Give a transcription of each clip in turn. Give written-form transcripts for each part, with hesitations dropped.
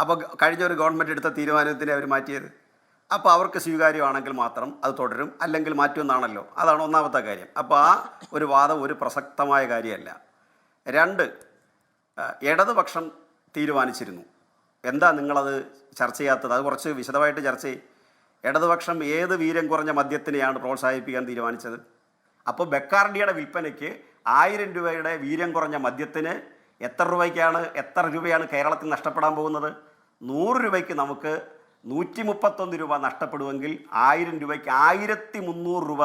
അപ്പോൾ കഴിഞ്ഞ ഒരു ഗവൺമെൻറ് എടുത്ത തീരുമാനത്തിനെ അവർ മാറ്റിയത്. അപ്പോൾ അവർക്ക് സ്വീകാര്യമാണെങ്കിൽ മാത്രം അത് തുടരും, അല്ലെങ്കിൽ മാറ്റുമെന്നാണല്ലോ. അതാണ് ഒന്നാമത്തെ കാര്യം. അപ്പോൾ ആ ഒരു വാദം ഒരു പ്രസക്തമായ കാര്യമല്ല. രണ്ട്, ഇടതുപക്ഷം തീരുമാനിച്ചിരുന്നു. എന്താ നിങ്ങളത് ചർച്ച ചെയ്യാത്തത്? അത് കുറച്ച് വിശദമായിട്ട് ചർച്ച ചെയ്യും. ഇടതുപക്ഷം ഏത് വീര്യം കുറഞ്ഞ മദ്യത്തിനെയാണ് പ്രോത്സാഹിപ്പിക്കാൻ തീരുമാനിച്ചത്? അപ്പോൾ ബെക്കാർഡിയുടെ വിൽപ്പനയ്ക്ക് 1000 രൂപയുടെ വീര്യം കുറഞ്ഞ മദ്യത്തിന് എത്ര രൂപയാണ് കേരളത്തിൽ നഷ്ടപ്പെടാൻ പോകുന്നത്? 100 രൂപയ്ക്ക് നമുക്ക് 131 രൂപ നഷ്ടപ്പെടുമെങ്കിൽ 1000 രൂപയ്ക്ക് 1300 രൂപ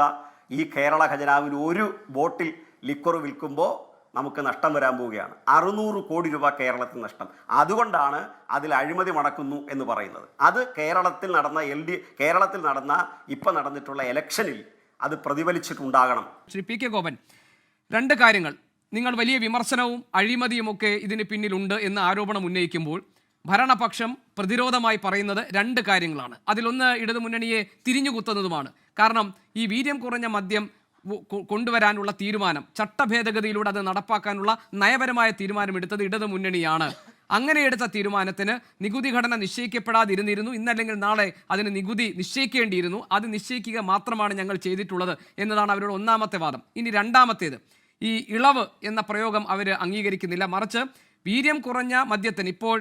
ഈ കേരള ഖജനാവിന് ഒരു ബോട്ടിൽ ലിക്വർ വിൽക്കുമ്പോൾ നമുക്ക് നഷ്ടം വരാൻ പോവുകയാണ്. 600 കോടി രൂപ കേരളത്തിൽ നഷ്ടം. അതുകൊണ്ടാണ് അതിൽ അഴിമതി മണക്കുന്നു എന്ന് പറയുന്നത്. അത് കേരളത്തിൽ നടന്ന ഇപ്പം നടന്നിട്ടുള്ള ഇലക്ഷനിൽ അത് പ്രതിഫലിച്ചിട്ടുണ്ടാകണം. ശ്രീ പി കെ ഗോപൻ, രണ്ട് കാര്യങ്ങൾ. നിങ്ങൾ വലിയ വിമർശനവും അഴിമതിയുമൊക്കെ ഇതിന് പിന്നിലുണ്ട് എന്ന് ആരോപണം ഉന്നയിക്കുമ്പോൾ ഭരണപക്ഷം പ്രതിരോധമായി പറയുന്നത് രണ്ട് കാര്യങ്ങളാണ്. അതിലൊന്ന് ഇടതുമുന്നണിയെ തിരിഞ്ഞുകുത്തുന്നതുമാണ്. കാരണം ഈ വീര്യം കുറഞ്ഞ മദ്യം കൊണ്ടുവരാനുള്ള തീരുമാനം, ചട്ടഭേദഗതിയിലൂടെ അത് നടപ്പാക്കാനുള്ള നയപരമായ തീരുമാനമെടുത്തത് ഇടതുമുന്നണിയാണ്. അങ്ങനെ എടുത്ത തീരുമാനത്തിന് നികുതി ഘടന നിശ്ചയിക്കപ്പെടാതിരുന്നിരുന്നു. ഇന്നല്ലെങ്കിൽ നാളെ അതിന് നികുതി നിശ്ചയിക്കേണ്ടിയിരുന്നു. അത് നിശ്ചയിക്കുക മാത്രമാണ് ഞങ്ങൾ ചെയ്തിട്ടുള്ളത് എന്നതാണ് അവരുടെ ഒന്നാമത്തെ വാദം. ഇനി രണ്ടാമത്തേത്, ഈ ഇളവ് എന്ന പ്രയോഗം അവർ അംഗീകരിക്കുന്നില്ല. മറിച്ച് വീര്യം കുറഞ്ഞ മദ്യത്തിന് ഇപ്പോൾ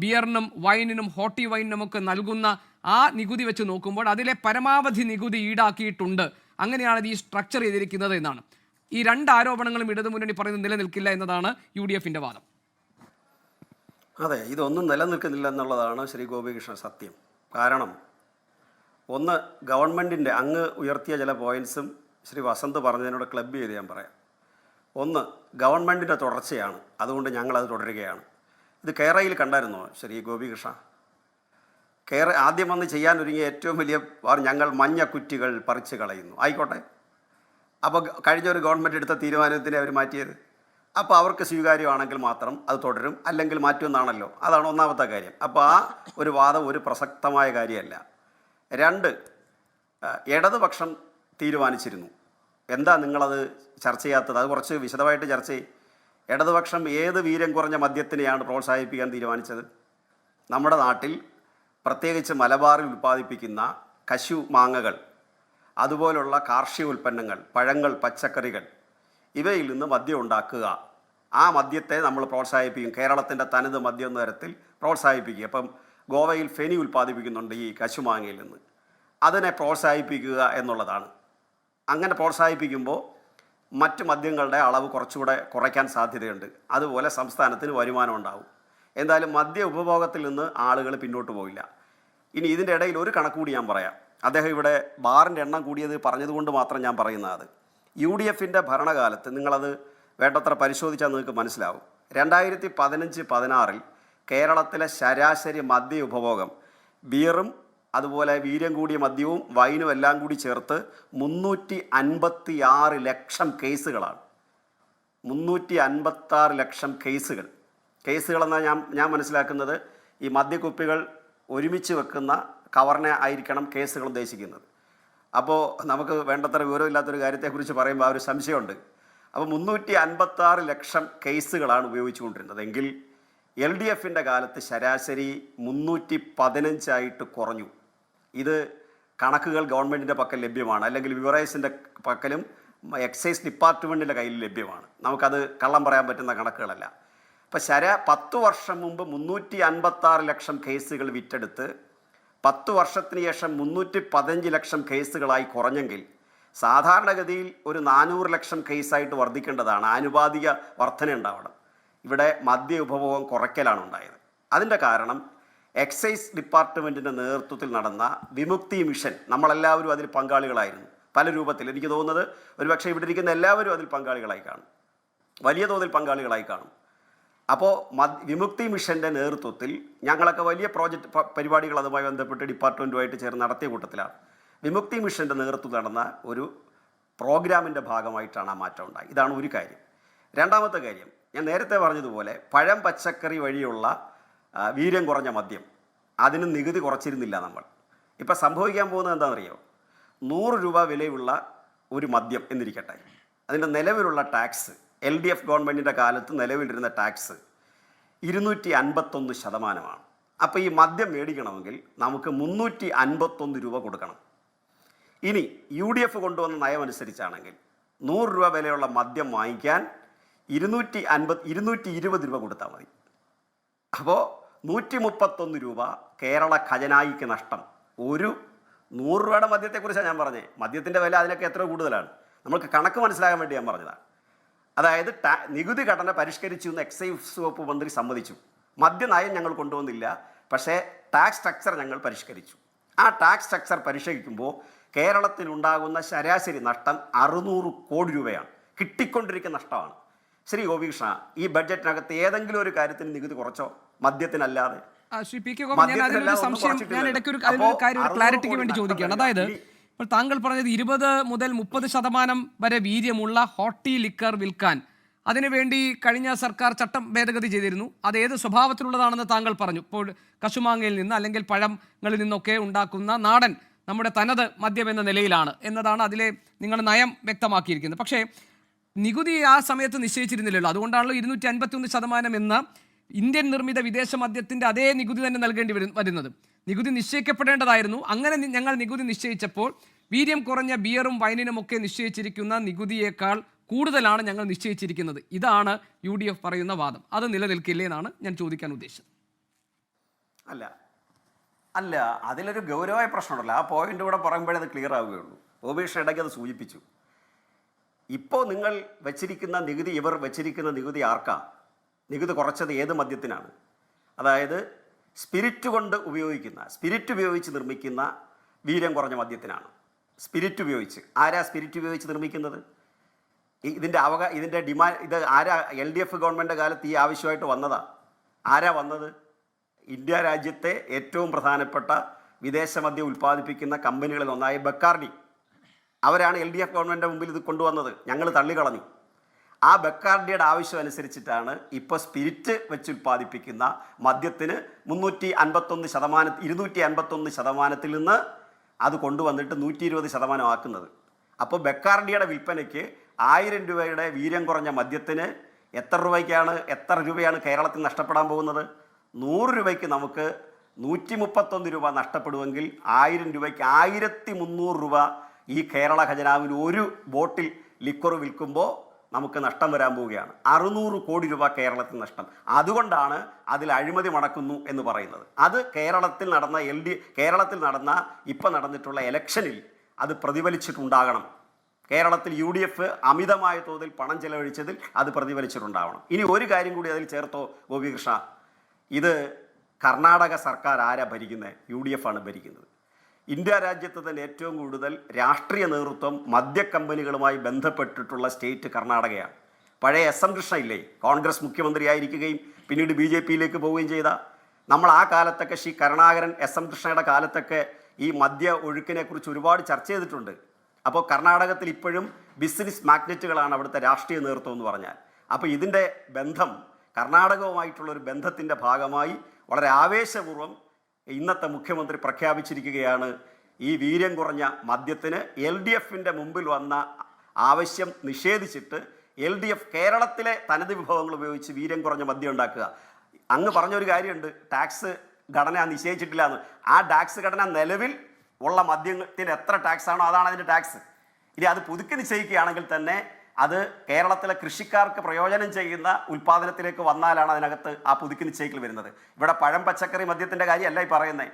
ബിയറിനും വൈനിനും ഹോട്ടി വൈനിനുമൊക്കെ നൽകുന്ന ആ നികുതി വെച്ച് നോക്കുമ്പോൾ അതിലെ പരമാവധി നികുതി ഈടാക്കിയിട്ടുണ്ട്. അങ്ങനെയാണ് ഈ സ്ട്രക്ചർ ചെയ്തിരിക്കുന്നത് എന്നാണ്. ഈ രണ്ട് ആരോപണങ്ങളും ഇടതുമുന്നണി പറയുന്നത് നിലനിൽക്കില്ല എന്നതാണ് UDFന്റെ വാദം. അതെ, ഇതൊന്നും നിലനിൽക്കുന്നില്ല എന്നുള്ളതാണ് ശ്രീ ഗോപികൃഷ്ണൻ സത്യം. കാരണം ഒന്ന്, ഗവൺമെൻറ്റിൻ്റെ അങ്ങ് ഉയർത്തിയ ചില പോയിൻറ്സും ശ്രീ വസന്ത് പറഞ്ഞതിനോട് ക്ലബ് ചെയ്ത് ഞാൻ പറയാം. ഒന്ന്, ഗവൺമെൻറ്റിൻ്റെ തുടർച്ചയാണ്, അതുകൊണ്ട് ഞങ്ങളത് തുടരുകയാണ്. ഇത് കേരളയിൽ കണ്ടായിരുന്നോ ശ്രീ ഗോപികൃഷ്ണ? ആദ്യം വന്ന് ചെയ്യാൻ ഒരുങ്ങിയ ഏറ്റവും വലിയ ഞങ്ങൾ മഞ്ഞ കുറ്റികൾ പറിച്ചു കളയുന്നു. ആയിക്കോട്ടെ, അപ്പോൾ കഴിഞ്ഞ ഒരു ഗവൺമെൻറ് എടുത്ത തീരുമാനത്തിനെ അവർ മാറ്റിയത്. അപ്പോൾ അവർക്ക് സ്വീകാര്യമാണെങ്കിൽ മാത്രം അത് തുടരും, അല്ലെങ്കിൽ മാറ്റുമെന്നാണല്ലോ. അതാണ് ഒന്നാമത്തെ കാര്യം. അപ്പോൾ ആ ഒരു വാദം ഒരു പ്രസക്തമായ കാര്യമല്ല. രണ്ട്, ഇടതുപക്ഷം തീരുമാനിച്ചിരുന്നു. എന്താ നിങ്ങളത് ചർച്ച ചെയ്യാത്തത്? അത് കുറച്ച് വിശദമായിട്ട് ചർച്ച ചെയ്യും. ഇടതുപക്ഷം ഏത് വീര്യം കുറഞ്ഞ മദ്യത്തിനെയാണ് പ്രോത്സാഹിപ്പിക്കാൻ തീരുമാനിച്ചത്? നമ്മുടെ നാട്ടിൽ പ്രത്യേകിച്ച് മലബാറിൽ ഉൽപ്പാദിപ്പിക്കുന്ന കശു മാങ്ങകൾ, അതുപോലുള്ള കാർഷിക ഉൽപ്പന്നങ്ങൾ, പഴങ്ങൾ, പച്ചക്കറികൾ, ഇവയിൽ നിന്ന് മദ്യം ഉണ്ടാക്കുക. ആ മദ്യത്തെ നമ്മൾ പ്രോത്സാഹിപ്പിക്കും. കേരളത്തിൻ്റെ തനത് മദ്യം എന്ന തരത്തിൽ പ്രോത്സാഹിപ്പിക്കുക. ഇപ്പം ഗോവയിൽ ഫെനി ഉൽപ്പാദിപ്പിക്കുന്നുണ്ട് ഈ കശുമാങ്ങയിൽ നിന്ന്. അതിനെ പ്രോത്സാഹിപ്പിക്കുക എന്നുള്ളതാണ്. അങ്ങനെ പ്രോത്സാഹിപ്പിക്കുമ്പോൾ മറ്റ് മദ്യങ്ങളുടെ അളവ് കുറച്ചുകൂടെ കുറയ്ക്കാൻ സാധ്യതയുണ്ട്. അതുപോലെ സംസ്ഥാനത്തിന് വരുമാനം ഉണ്ടാവും. എന്തായാലും മദ്യ ഉപഭോഗത്തിൽ നിന്ന് ആളുകൾ പിന്നോട്ട് പോവില്ല. ഇനി ഇതിൻ്റെ ഇടയിൽ ഒരു കണക്ക് കൂടി ഞാൻ പറയാം. അദ്ദേഹം ഇവിടെ ബാറിൻ്റെ എണ്ണം കൂടിയത് പറഞ്ഞതുകൊണ്ട് മാത്രം ഞാൻ പറയുന്നത്. അത് UDFൻ്റെ ഭരണകാലത്ത് നിങ്ങളത് വേണ്ടത്ര പരിശോധിച്ചാൽ നിങ്ങൾക്ക് മനസ്സിലാവും. 2015-16 കേരളത്തിലെ ശരാശരി മദ്യ ഉപഭോഗം ബിയറും അതുപോലെ വീര്യം കൂടിയ മദ്യവും വൈനും എല്ലാം കൂടി ചേർത്ത് 356 ലക്ഷം കേസുകളാണ്. 356 ലക്ഷം കേസുകളെന്നാൽ ഞാൻ മനസ്സിലാക്കുന്നത് ഈ മദ്യക്കുപ്പികൾ ഒരുമിച്ച് വെക്കുന്ന കവറിനെ ആയിരിക്കണം കേസുകൾ ഉദ്ദേശിക്കുന്നത്. അപ്പോൾ നമുക്ക് വേണ്ടത്ര വിവരമില്ലാത്തൊരു കാര്യത്തെക്കുറിച്ച് പറയുമ്പോൾ ആ ഒരു സംശയമുണ്ട്. അപ്പോൾ 356 ലക്ഷം കേസുകളാണ് ഉപയോഗിച്ചുകൊണ്ടിരുന്നത്. എങ്കിൽ LDFൻ്റെ കാലത്ത് ശരാശരി 315 കുറഞ്ഞു. ഇത് കണക്കുകൾ ഗവൺമെൻറ്റിൻ്റെ പക്കൽ ലഭ്യമാണ്, അല്ലെങ്കിൽ ബിവറേജിൻ്റെ പക്കലും എക്സൈസ് ഡിപ്പാർട്ട്മെൻറ്റിൻ്റെ കയ്യിൽ ലഭ്യമാണ്. നമുക്കത് കള്ളം പറയാൻ പറ്റുന്ന കണക്കുകളല്ല. അപ്പോൾ 10 വർഷം മുമ്പ് 356 ലക്ഷം കേസുകൾ വിറ്റെടുത്ത് 10 വർഷത്തിന് ശേഷം 315 ലക്ഷം കേസുകളായി കുറഞ്ഞെങ്കിൽ സാധാരണഗതിയിൽ ഒരു 400 ലക്ഷം കേസായിട്ട് വർദ്ധിക്കേണ്ടതാണ്. ആനുപാതിക വർധന ഉണ്ടാവണം. ഇവിടെ മദ്യ ഉപഭോഗം കുറയ്ക്കലാണ് ഉണ്ടായത്. അതിൻ്റെ കാരണം എക്സൈസ് ഡിപ്പാർട്ട്മെൻറ്റിൻ്റെ നേതൃത്വത്തിൽ നടന്ന വിമുക്തി മിഷൻ, നമ്മളെല്ലാവരും അതിൽ പങ്കാളികളായിരുന്നു പല രൂപത്തിൽ. എനിക്ക് തോന്നുന്നത് ഒരുപക്ഷെ ഇവിടെ ഇരിക്കുന്ന എല്ലാവരും അതിൽ പങ്കാളികളായി കാണും, വലിയ തോതിൽ പങ്കാളികളായി കാണും. അപ്പോൾ വിമുക്തി മിഷൻ്റെ നേതൃത്വത്തിൽ ഞങ്ങളൊക്കെ വലിയ പരിപാടികൾ അതുമായി ബന്ധപ്പെട്ട് ഡിപ്പാർട്ട്മെൻറ്റുമായിട്ട് ചേർന്ന് നടത്തിയ കൂട്ടത്തിലാണ്. വിമുക്തി മിഷൻ്റെ നേതൃത്വത്തിൽ നടന്ന ഒരു പ്രോഗ്രാമിൻ്റെ ഭാഗമായിട്ടാണ് ആ മാറ്റം ഉണ്ടായി. ഇതാണ് ഒരു കാര്യം. രണ്ടാമത്തെ കാര്യം, ഞാൻ നേരത്തെ പറഞ്ഞതുപോലെ പഴം പച്ചക്കറി വഴിയുള്ള വീര്യം കുറഞ്ഞ മദ്യം, അതിന് നികുതി കുറച്ചിരുന്നില്ല നമ്മൾ. ഇപ്പം സംഭവിക്കാൻ പോകുന്നത് എന്താണെന്നറിയോ? 100 രൂപ വിലയുള്ള ഒരു മദ്യം എന്നിരിക്കട്ടെ, അതിൻ്റെ നിലവിലുള്ള ടാക്സ്, LDF ഗവൺമെൻറ്റിൻ്റെ കാലത്ത് നിലവിലിരുന്ന ടാക്സ് 251%. അപ്പോൾ ഈ മദ്യം മേടിക്കണമെങ്കിൽ നമുക്ക് 351 രൂപ കൊടുക്കണം. ഇനി UDF കൊണ്ടുവന്ന നയം അനുസരിച്ചാണെങ്കിൽ 100 രൂപ വിലയുള്ള മദ്യം വാങ്ങിക്കാൻ 220 രൂപ കൊടുത്താൽ മതി. അപ്പോൾ 131 രൂപ കേരള ഖജനായിക്ക് നഷ്ടം. ഒരു 100 രൂപയുടെ മദ്യത്തെക്കുറിച്ചാണ് ഞാൻ പറഞ്ഞത്. മദ്യത്തിൻ്റെ വില അതിനൊക്കെ എത്ര കൂടുതലാണ്, നമുക്ക് കണക്ക് മനസ്സിലാകാൻ വേണ്ടി ഞാൻ പറഞ്ഞതാണ്. അതായത് നികുതി ഘടന പരിഷ്കരിച്ചു എന്ന് എക്സൈസ് വകുപ്പ് മന്ത്രി സമ്മതിച്ചു. മദ്യനയം ഞങ്ങൾ കൊണ്ടുവന്നില്ല, പക്ഷേ ടാക്സ് സ്ട്രക്ചർ ഞങ്ങൾ പരിഷ്കരിച്ചു. ആ ടാക്സ് സ്ട്രക്ചർ പരിഷ്കരിക്കുമ്പോൾ കേരളത്തിലുണ്ടാകുന്ന ശരാശരി നഷ്ടം 600 കോടി രൂപയാണ്. കിട്ടിക്കൊണ്ടിരിക്കുന്ന നഷ്ടമാണ്. ശ്രീ ഗോപികൃഷ്ണ, ഈ ബഡ്ജറ്റിനകത്ത് ഏതെങ്കിലും ഒരു കാര്യത്തിന് നികുതി കുറച്ചോ? മദ്യത്തിനല്ലാതെ. ശ്രീ പി കെ ഗോപൻ, ഞാൻ സംശയം, ഞാൻ ഇടയ്ക്ക് ഒരു കാര്യം ക്ലാരിറ്റിക്ക് വേണ്ടി ചോദിക്കുകയാണ്. അതായത് ഇപ്പോൾ താങ്കൾ പറഞ്ഞത് 20 മുതൽ 30% വരെ വീര്യമുള്ള ഹോട്ടി ലിക്കർ വിൽക്കാൻ അതിനുവേണ്ടി കഴിഞ്ഞ സർക്കാർ ചട്ടം ഭേദഗതി ചെയ്തിരുന്നു. അത് ഏത് സ്വഭാവത്തിലുള്ളതാണെന്ന് താങ്കൾ പറഞ്ഞു. ഇപ്പോൾ കശുമാങ്ങയിൽ നിന്ന് അല്ലെങ്കിൽ പഴങ്ങളിൽ നിന്നൊക്കെ ഉണ്ടാക്കുന്ന നാടൻ നമ്മുടെ തനത് മദ്യം എന്ന നിലയിലാണ് എന്നതാണ് അതിലെ നിങ്ങൾ നയം വ്യക്തമാക്കിയിരിക്കുന്നത്. പക്ഷേ നികുതി ആ സമയത്ത് നിശ്ചയിച്ചിരുന്നില്ലല്ലോ. അതുകൊണ്ടാണല്ലോ 251% എന്ന ഇന്ത്യൻ നിർമ്മിത വിദേശ മദ്യത്തിൻ്റെ അതേ നികുതി തന്നെ നൽകേണ്ടി വരുന്നത്. നികുതി നിശ്ചയിക്കപ്പെടേണ്ടതായിരുന്നു. അങ്ങനെ ഞങ്ങൾ നികുതി നിശ്ചയിച്ചപ്പോൾ വീര്യം കുറഞ്ഞ ബിയറും വൈനിനും ഒക്കെ നിശ്ചയിച്ചിരിക്കുന്ന നികുതിയേക്കാൾ കൂടുതലാണ് ഞങ്ങൾ നിശ്ചയിച്ചിരിക്കുന്നത്. ഇതാണ് UDF പറയുന്ന വാദം. അത് നിലനിൽക്കില്ലേ എന്നാണ് ഞാൻ ചോദിക്കാൻ ഉദ്ദേശിച്ചത്. അല്ല, അതിലൊരു ഗൗരവമായ പ്രശ്നമുണ്ടല്ലോ. ആ പോയിന്റ് കൂടെ പറയുമ്പോഴേ അത് ക്ലിയർ ആവുകയുള്ളൂ. ഗോപീഷ് ഇടയ്ക്ക് അത് സൂചിപ്പിച്ചു. ഇപ്പോൾ നിങ്ങൾ വെച്ചിരിക്കുന്ന നികുതി, ഇവർ വെച്ചിരിക്കുന്ന നികുതി ആർക്കാ? നികുതി കുറച്ചത് ഏത് മദ്യത്തിനാണ്? അതായത് സ്പിരിറ്റ് ഉപയോഗിച്ച് നിർമ്മിക്കുന്ന വീര്യം കുറഞ്ഞ മദ്യത്തിനാണ്. സ്പിരിറ്റ് ഉപയോഗിച്ച് ആരാ സ്പിരിറ്റ് ഉപയോഗിച്ച് നിർമ്മിക്കുന്നത്? ഇതിൻ്റെ ഡിമാൻഡ് ഇത് ആരാ? LDF ഗവൺമെൻറ് കാലത്ത് ഈ ആവശ്യമായിട്ട് വന്നതാ? ആരാ വന്നത്? ഇന്ത്യ രാജ്യത്തെ ഏറ്റവും പ്രധാനപ്പെട്ട വിദേശ മദ്യം ഉൽപ്പാദിപ്പിക്കുന്ന കമ്പനികളിൽ ഒന്നായ ബക്കാർഡി, അവരാണ് LDF ഗവൺമെൻറ്റിൻ്റെ മുമ്പിൽ ഇത് കൊണ്ടുവന്നത്. ഞങ്ങൾ തള്ളിക്കളഞ്ഞു. ആ ബക്കാർഡിയുടെ ആവശ്യം അനുസരിച്ചിട്ടാണ് ഇപ്പോൾ സ്പിരിറ്റ് വെച്ച് ഉൽപ്പാദിപ്പിക്കുന്ന മദ്യത്തിന് 251% നിന്ന് അത് കൊണ്ടുവന്നിട്ട് 120% ആക്കുന്നത്. അപ്പോൾ ബക്കാർഡിയുടെ വിൽപ്പനയ്ക്ക് 1000 രൂപയുടെ വീര്യം കുറഞ്ഞ മദ്യത്തിന് എത്ര രൂപയാണ് കേരളത്തിൽ നഷ്ടപ്പെടാൻ പോകുന്നത്? 100 രൂപയ്ക്ക് നമുക്ക് 131 രൂപ നഷ്ടപ്പെടുമെങ്കിൽ 1000 രൂപയ്ക്ക് 1300 രൂപ ഈ കേരള ഖജനാവിൽ ഒരു ബോട്ടിൽ ലിക്വർ വിൽക്കുമ്പോൾ നമുക്ക് നഷ്ടം വരാൻ പോവുകയാണ്. 600 കോടി രൂപ കേരളത്തിൽ നഷ്ടം. അതുകൊണ്ടാണ് അതിൽ അഴിമതി മണക്കുന്നു എന്ന് പറയുന്നത്. അത് കേരളത്തിൽ നടന്ന ഇപ്പം നടന്നിട്ടുള്ള ഇലക്ഷനിൽ അത് പ്രതിഫലിച്ചിട്ടുണ്ടാകണം. കേരളത്തിൽ UDF അമിതമായ തോതിൽ പണം ചെലവഴിച്ചതിൽ അത് പ്രതിഫലിച്ചിട്ടുണ്ടാവണം. ഇനി ഒരു കാര്യം കൂടി അതിൽ ചേർത്തോ ഗോപികൃഷ്ണ, ഇത് കർണാടക സർക്കാർ ആരാ ഭരിക്കുന്നത്? UDF ആണ് ഭരിക്കുന്നത്. ഇന്ത്യ രാജ്യത്ത് തന്നെ ഏറ്റവും കൂടുതൽ രാഷ്ട്രീയ നേതൃത്വം മദ്യക്കമ്പനികളുമായി ബന്ധപ്പെട്ടിട്ടുള്ള സ്റ്റേറ്റ് കർണാടകയാണ്. പഴയ SM കൃഷ്ണ ഇല്ലേ, കോൺഗ്രസ് മുഖ്യമന്ത്രിയായിരിക്കുകയും പിന്നീട് BJPയിലേക്ക് പോവുകയും ചെയ്ത, നമ്മൾ ആ കാലത്തൊക്കെ ശ്രീ കരുണാകരൻ SM കൃഷ്ണയുടെ കാലത്തൊക്കെ ഈ മദ്യ ഒഴുക്കിനെക്കുറിച്ച് ഒരുപാട് ചർച്ച ചെയ്തിട്ടുണ്ട്. അപ്പോൾ കർണാടകത്തിൽ ഇപ്പോഴും ബിസിനസ് മാഗ്നറ്റുകളാണ് അവിടുത്തെ രാഷ്ട്രീയ നേതൃത്വം എന്ന് പറഞ്ഞാൽ. അപ്പോൾ ഇതിൻ്റെ ബന്ധം കർണാടകവുമായിട്ടുള്ളൊരു ബന്ധത്തിൻ്റെ ഭാഗമായി വളരെ ആവേശപൂർവ്വം ഇന്നത്തെ മുഖ്യമന്ത്രി പ്രഖ്യാപിച്ചിരിക്കുകയാണ് ഈ വീര്യം കുറഞ്ഞ മദ്യത്തിന് LDFൻ്റെ മുമ്പിൽ വന്ന ആവശ്യം നിഷേധിച്ചിട്ട് LDF കേരളത്തിലെ തനത് വിഭവങ്ങൾ ഉപയോഗിച്ച് വീര്യം കുറഞ്ഞ മദ്യം ഉണ്ടാക്കുക. അങ്ങ് പറഞ്ഞൊരു കാര്യമുണ്ട്, ടാക്സ് ഘടന നിശ്ചയിച്ചിട്ടില്ല എന്ന്. ആ ടാക്സ് ഘടന നിലവിൽ ഉള്ള മദ്യത്തിന് എത്ര ടാക്സ് ആണോ അതാണ് അതിൻ്റെ ടാക്സ്. ഇനി അത് പുതുക്കി നിശ്ചയിക്കുകയാണെങ്കിൽ തന്നെ അത് കേരളത്തിലെ കൃഷിക്കാർക്ക് പ്രയോജനം ചെയ്യുന്ന ഉൽപ്പാദനത്തിലേക്ക് വന്നാലാണ് അതിനകത്ത് ആ പുതുക്കി നിശ്ചയിക്കൽ വരുന്നത്. ഇവിടെ പഴം പച്ചക്കറി മദ്യത്തിൻ്റെ കാര്യമല്ല ഈ പറയുന്നത്.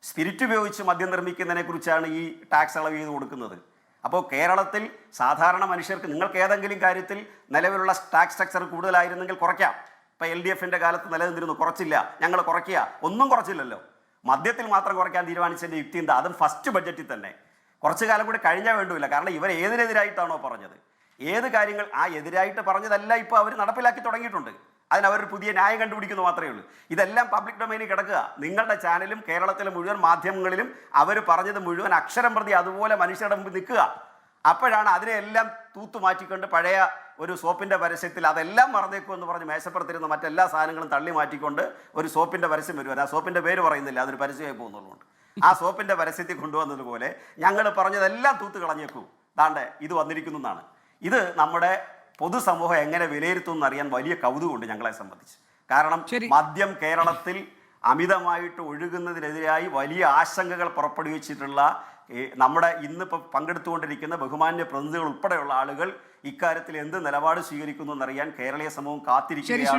സ്പിരിറ്റ് ഉപയോഗിച്ച് മദ്യം നിർമ്മിക്കുന്നതിനെ കുറിച്ചാണ് ഈ ടാക്സ് ഇളവ് ചെയ്ത് കൊടുക്കുന്നത്. അപ്പോൾ കേരളത്തിൽ സാധാരണ മനുഷ്യർക്ക് നിങ്ങൾക്ക് ഏതെങ്കിലും കാര്യത്തിൽ നിലവിലുള്ള ടാക്സ് സ്ട്രക്ചർ കൂടുതലായിരുന്നെങ്കിൽ കുറയ്ക്കാം. ഇപ്പോൾ LDFൻ്റെ കാലത്ത് നിലനിന്നിരുന്നു, കുറച്ചില്ല, ഞങ്ങൾ കുറയ്ക്കുക, ഒന്നും കുറച്ചില്ലല്ലോ. മദ്യത്തിൽ മാത്രം കുറയ്ക്കാൻ തീരുമാനിച്ചതിൻ്റെ യുക്തി എന്താ? അതും ഫസ്റ്റ് ബഡ്ജറ്റിൽ തന്നെ. കുറച്ച് കാലം കൂടി കഴിഞ്ഞാൽ വേണ്ടില്ല. കാരണം ഇവർ ഏതിനെതിരായിട്ടാണോ പറഞ്ഞത്, ഏത് കാര്യങ്ങൾ ആ എതിരായിട്ട് പറഞ്ഞതെല്ലാം ഇപ്പോൾ അവർ നടപ്പിലാക്കി തുടങ്ങിയിട്ടുണ്ട്. അതിനവരൊരു പുതിയ ന്യായം കണ്ടുപിടിക്കുന്നു മാത്രമേ ഉള്ളൂ. ഇതെല്ലാം പബ്ലിക് ഡൊമൈനിൽ കിടക്കുക. നിങ്ങളുടെ ചാനലും കേരളത്തിലെ മുഴുവൻ മാധ്യമങ്ങളിലും അവർ പറഞ്ഞത് മുഴുവൻ അക്ഷരം പ്രതി അതുപോലെ മനുഷ്യരുടെ മുമ്പ് നിൽക്കുക. അപ്പോഴാണ് അതിനെല്ലാം തൂത്തു മാറ്റിക്കൊണ്ട് പഴയ ഒരു സോപ്പിൻ്റെ പരസ്യത്തിൽ അതെല്ലാം മറന്നേക്കും എന്ന് പറഞ്ഞ് മേശപ്പുറത്തിരുന്ന മറ്റെല്ലാ സാധനങ്ങളും തള്ളി മാറ്റിക്കൊണ്ട് ഒരു സോപ്പിൻ്റെ പരസ്യം വരുവാൻ. ആ സോപ്പിൻ്റെ പേര് പറയുന്നില്ല, അതൊരു പരസ്യമായി പോകുന്നുള്ളതുകൊണ്ട് ആ സോപ്പിൻ്റെ പരസ്യത്തിൽ കൊണ്ടുവന്നതുപോലെ ഞങ്ങൾ പറഞ്ഞതെല്ലാം തൂത്ത് കളഞ്ഞേക്കൂ, ദാണ്ടെ ഇത് വന്നിരിക്കുന്നു എന്നാണ്. ഇത് നമ്മുടെ പൊതുസമൂഹം എങ്ങനെ വിലയിരുത്തുമെന്ന് അറിയാൻ വലിയ കൗതുകമുണ്ട് ഞങ്ങളെ സംബന്ധിച്ച്. കാരണം മദ്യം കേരളത്തിൽ അമിതമായിട്ട് ഒഴുകുന്നതിനെതിരായി വലിയ ആശങ്കകൾ പുറപ്പെടുവിച്ചിട്ടുള്ള നമ്മുടെ ഇന്നിപ്പോൾ പങ്കെടുത്തുകൊണ്ടിരിക്കുന്ന ബഹുമാന്യ പ്രതിനിധികൾ ഉൾപ്പെടെയുള്ള ആളുകൾ ഇക്കാര്യത്തിൽ എന്ത് നിലപാട് സ്വീകരിക്കുന്നു എന്നറിയാൻ കേരളീയ സമൂഹം കാത്തിരിക്കുകയാണ്.